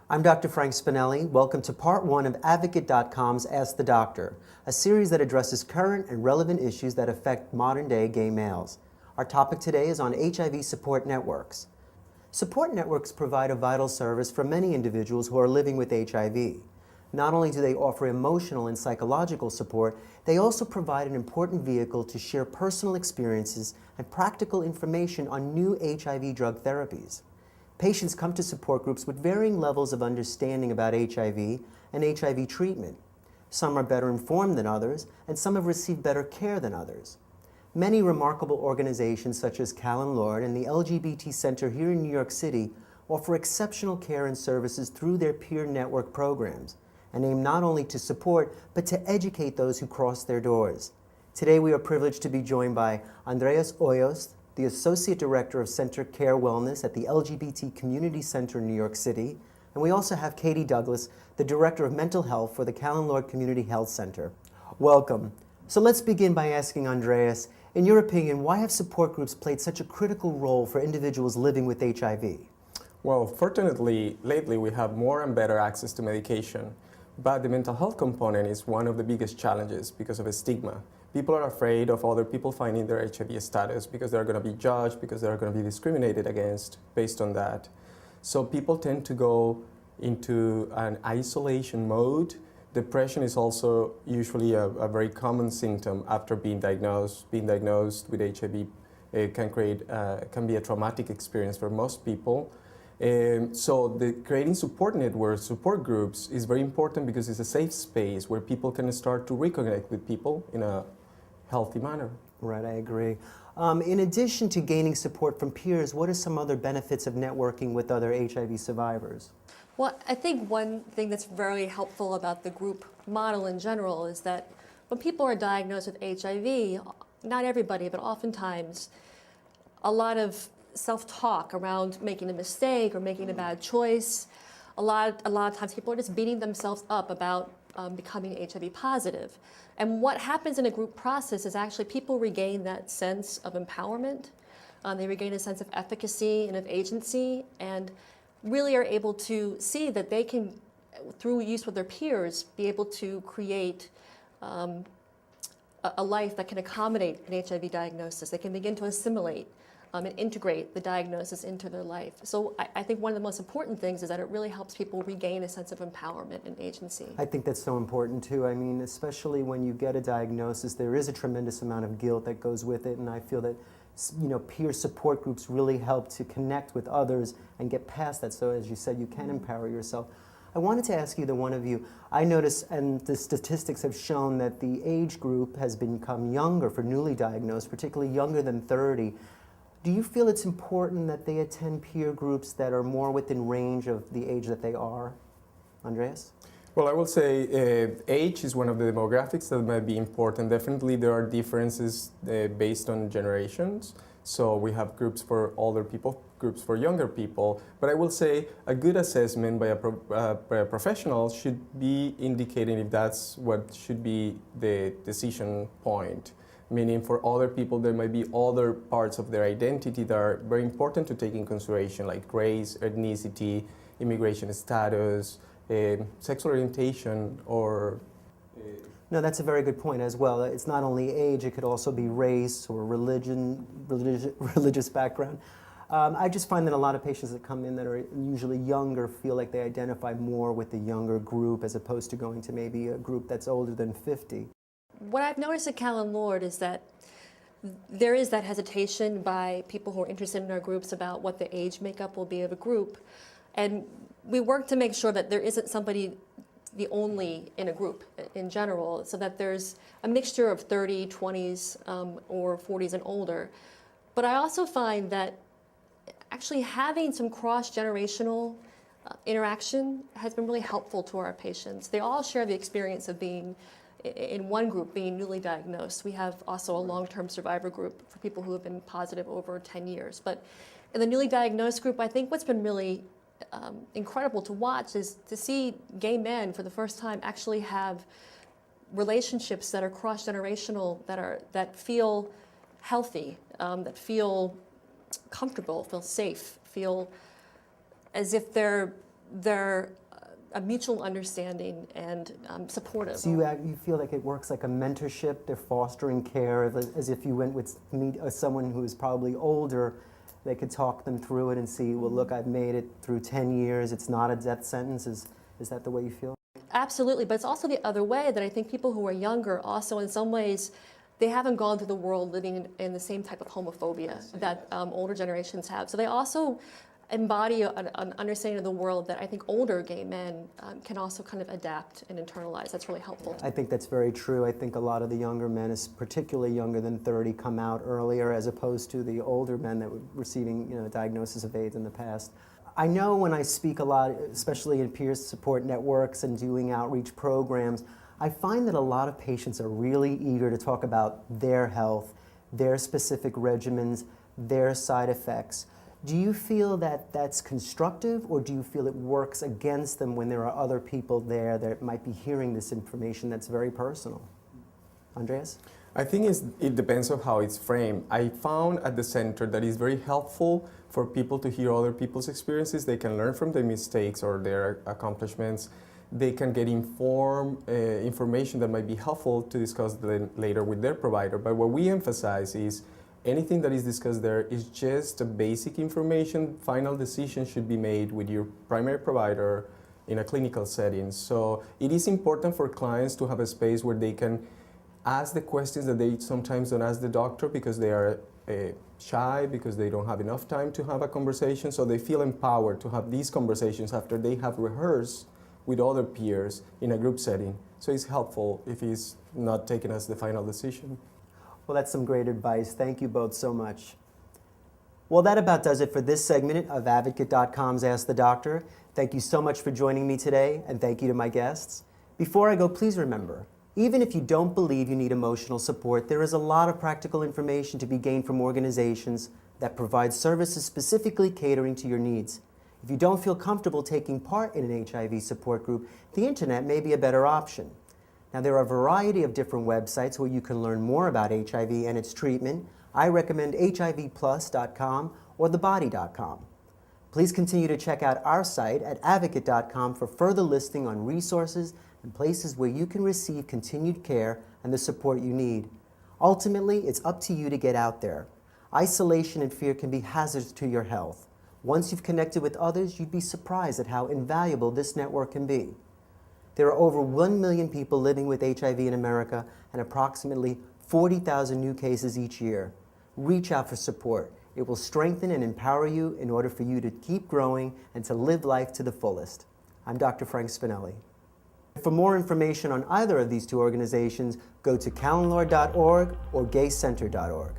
I'm Dr. Frank Spinelli. Welcome to part one of Advocate.com's Ask the Doctor, a series that addresses current and relevant issues that affect modern-day gay males. Our topic today is on HIV support networks. Support networks provide a vital service for many individuals who are living with HIV. Not only do they offer emotional and psychological support, they also provide an important vehicle to share personal experiences and practical information on new HIV drug therapies. Patients come to support groups with varying levels of understanding about HIV and HIV treatment. Some are better informed than others, and some have received better care than others. Many remarkable organizations such as Callen Lorde and the LGBT Center here in New York City offer exceptional care and services through their peer network programs and aim not only to support but to educate those who cross their doors. Today we are privileged to be joined by Andreas Hoyos, the Associate Director of Center Care Wellness at the LGBT Community Center in New York City, and we also have Katie Douglas, the Director of Mental Health for the Callen Lorde Community Health Center. Welcome. So let's begin by asking Andreas, in your opinion, why have support groups played such a critical role for individuals living with HIV? Well, fortunately, lately we have more and better access to medication, but the mental health component is one of the biggest challenges because of a stigma. People are afraid of other people finding their HIV status because they're going to be judged, because they're going to be discriminated against based on that. So people tend to go into an isolation mode. Depression is also usually a very common symptom after being diagnosed. Being diagnosed with HIV can be a traumatic experience for most people. So creating support networks, support groups is very important because it's a safe space where people can start to reconnect with people in a healthy manner. Right, I agree. In addition to gaining support from peers, what are some other benefits of networking with other HIV survivors? Well, I think one thing that's very helpful about the group model in general is that when people are diagnosed with HIV, not everybody, but oftentimes, a lot of self-talk around making a mistake or making a bad choice. A lot of times people are just beating themselves up about becoming HIV positive. And what happens in a group process is actually people regain that sense of empowerment. They regain a sense of efficacy and of agency, and really are able to see that they can, through use with their peers, be able to create a life that can accommodate an HIV diagnosis. They can begin to assimilate and integrate the diagnosis into their life. So I think one of the most important things is that it really helps people regain a sense of empowerment and agency. I think that's so important too. I mean, especially when you get a diagnosis, there is a tremendous amount of guilt that goes with it, and I feel that peer support groups really help to connect with others and get past that. So as you said, you can empower yourself. I wanted to ask either one of you, I notice, and the statistics have shown that the age group has become younger for newly diagnosed, particularly younger than 30. Do you feel it's important that they attend peer groups that are more within range of the age that they are? Andreas? Well, I will say age is one of the demographics that might be important. Definitely there are differences based on generations. So we have groups for older people, groups for younger people. But I will say a good assessment by a professional should be indicating if that's what should be the decision point. Meaning for other people, there might be other parts of their identity that are very important to take in consideration, like race, ethnicity, immigration status, sexual orientation, or... No, that's a very good point as well. It's not only age, it could also be race or religion, religious background. I just find that a lot of patients that come in that are usually younger feel like they identify more with the younger group as opposed to going to maybe a group that's older than 50. What I've noticed at Callen Lorde is that there is that hesitation by people who are interested in our groups about what the age makeup will be of a group. And we work to make sure that there isn't somebody the only in a group in general, so that there's a mixture of 30, 20s, or 40s and older. But I also find that actually having some cross-generational interaction has been really helpful to our patients. They all share the experience of being in one group, being newly diagnosed. We have also a long-term survivor group for people who have been positive over 10 years. But in the newly diagnosed group, I think what's been really incredible to watch is to see gay men for the first time actually have relationships that are cross-generational, that feel healthy, that feel comfortable, feel safe, feel as if they're they're a mutual understanding and supportive. So you feel like it works like a mentorship, they're fostering care, as if you went with someone who is probably older, they could talk them through it and see, well, look, I've made it through 10 years, it's not a death sentence. Is that the way you feel? Absolutely, but it's also the other way that I think people who are younger also in some ways, they haven't gone through the world living in the same type of homophobia that older generations have. So they also embody an understanding of the world that I think older gay men can also kind of adapt and internalize. That's really helpful. I think that's very true. I think a lot of the younger men, particularly younger than 30, come out earlier as opposed to the older men that were receiving a diagnosis of AIDS in the past. I know when I speak a lot, especially in peer support networks and doing outreach programs, I find that a lot of patients are really eager to talk about their health, their specific regimens, their side effects. Do you feel that that's constructive, or do you feel it works against them when there are other people there that might be hearing this information that's very personal? Andreas? I think it depends on how it's framed. I found at the center that it's very helpful for people to hear other people's experiences. They can learn from their mistakes or their accomplishments. They can get informed information that might be helpful to discuss then later with their provider. But what we emphasize is anything that is discussed there is just a basic information. Final decision should be made with your primary provider in a clinical setting. So it is important for clients to have a space where they can ask the questions that they sometimes don't ask the doctor because they are shy, because they don't have enough time to have a conversation. So they feel empowered to have these conversations after they have rehearsed with other peers in a group setting. So it's helpful if he's not taken as the final decision. Well, that's some great advice. Thank you both so much. Well, that about does it for this segment of Advocate.com's Ask the Doctor. Thank you so much for joining me today, and thank you to my guests. Before I go, please remember, even if you don't believe you need emotional support, there is a lot of practical information to be gained from organizations that provide services specifically catering to your needs. If you don't feel comfortable taking part in an HIV support group, the internet may be a better option. Now, there are a variety of different websites where you can learn more about HIV and its treatment. I recommend HIVplus.com or thebody.com. Please continue to check out our site at Advocate.com for further listing on resources and places where you can receive continued care and the support you need. Ultimately, it's up to you to get out there. Isolation and fear can be hazards to your health. Once you've connected with others, you'd be surprised at how invaluable this network can be. There are over 1 million people living with HIV in America and approximately 40,000 new cases each year. Reach out for support. It will strengthen and empower you in order for you to keep growing and to live life to the fullest. I'm Dr. Frank Spinelli. For more information on either of these two organizations, go to callenlord.org or gaycenter.org.